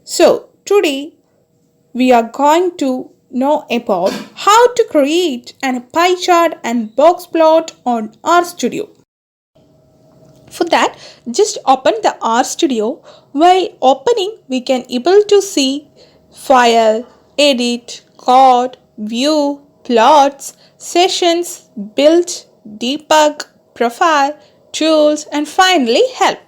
So, today we are going to know about how to create a pie chart and box plot on Rstudio. For that, just open the Rstudio. While opening, we can able to see file, edit, chord, view, plots, sessions, build, debug, profile, tools, and finally help.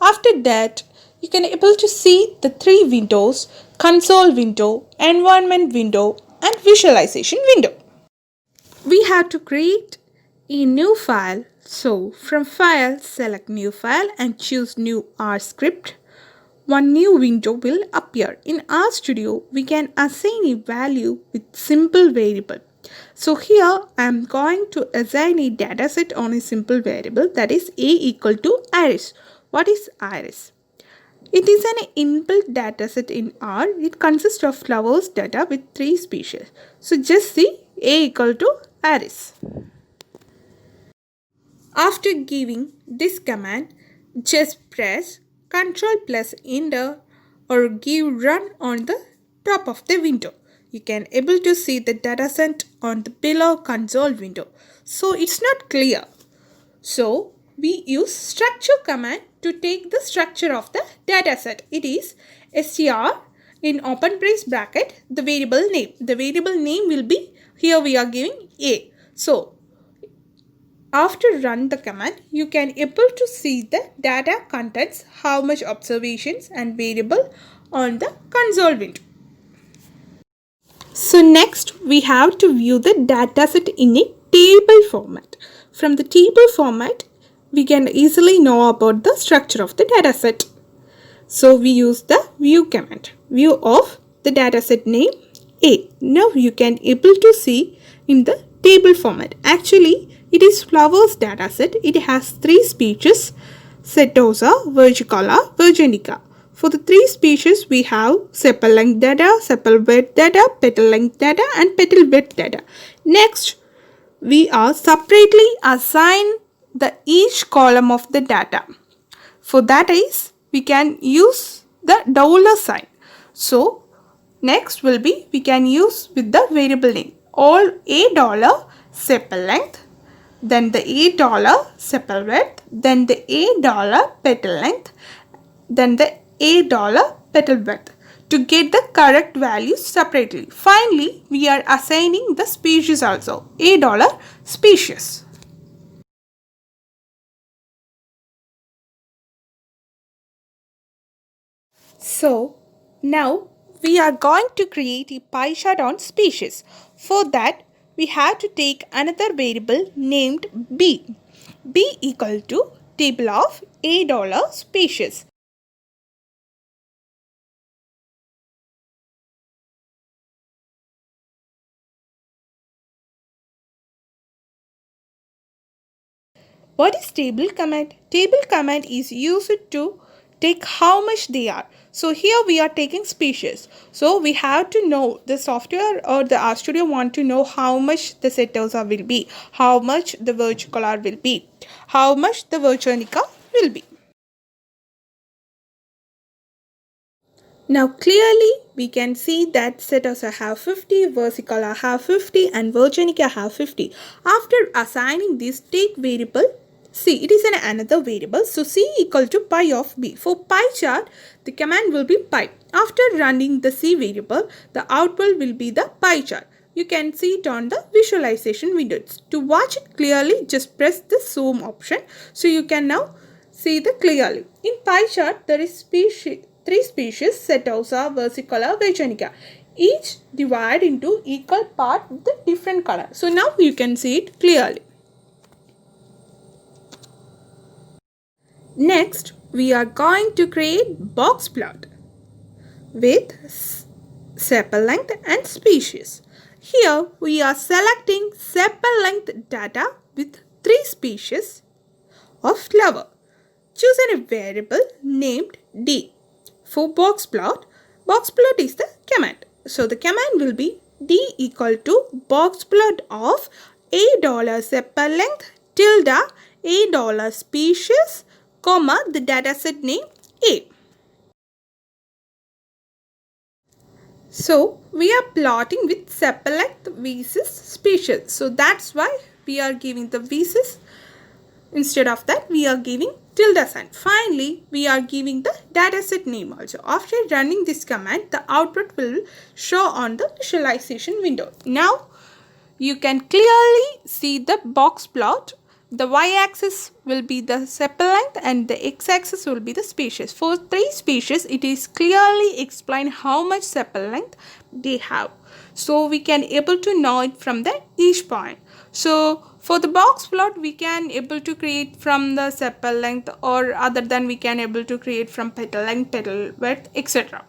After that, you can able to see the three windows: console window, environment window, and visualization window. We have to create a new file. So from file, select new file and choose new R script. One new window will appear. In Rstudio, we can assign a value with simple variable. So here I am going to assign a dataset on a simple variable, that is a equal to iris. What is iris? It is an inbuilt dataset in R. It consists of flowers data with 3 species. So just see a equal to iris. After giving this command, just press Ctrl plus Enter or give run on the top of the window. You can able to see the dataset on the below console window. So it's not clear. So we use structure command to take the structure of the dataset. It is str in open brace bracket the variable name. The variable name will be, here we are giving a. So after run the command, you can able to see the data contents, how much observations and variable on the console window. So next we have to view the dataset in a table format. From the table format, we can easily know about the structure of the dataset. So we use the view command. View of the dataset name A. Now you can able to see in the table format. Actually, it is flowers dataset. It has 3 species: Setosa, Vergicola, Virginica. For the 3 species, we have sepal length data, sepal width data, petal length data, and petal width data. Next, we are separately assign the each column of the data. For that is, we can use the dollar sign. So next will be, we can use with the variable name. All a dollar sepal length, then the a dollar sepal width, then the a dollar petal length, then the a dollar petal width, to get the correct values separately. Finally, we are assigning the species also, a dollar species. So now we are going to create a pie chart on species. For that, we have to take another variable named b. b equal to table of a dollar species. What is table command? Table command is used to take how much they are. So here we are taking species. So we have to know, the software or the Rstudio want to know how much the Setosa will be, how much the Vergicola will be, how much the Virginica will be. Now clearly we can see that Setosa have 50, Vergicola have 50 and Virginica have 50. After assigning this take variable C, it is another variable. So C equal to pi of B. For pie chart, the command will be pi. After running the C variable, the output will be the pie chart. You can see it on the visualization windows. To watch it clearly, just press the zoom option. So you can now see the clearly. In pie chart, there is 3 species: Setosa, Vergicola, Virginica. Each divided into equal part with the different color. So now you can see it clearly. Next, we are going to create box plot with sepal length and species. Here we are selecting sepal length data with 3 species of flower. Choose a variable named D. For box plot is the command. So the command will be D equal to box plot of a dollar sepal length tilde a dollar species, comma, the dataset name A. So we are plotting with sepal length versus species. So that's why we are giving the versus. Instead of that, we are giving tilde sign. Finally, we are giving the dataset name also. After running this command, the output will show on the visualization window. Now, you can clearly see the box plot. The y-axis will be the sepal length and the x-axis will be the species. For 3 species, it is clearly explained how much sepal length they have. So we can able to know it from the each point. So for the box plot, we can able to create from the sepal length, or other than we can able to create from petal length, petal width, etc.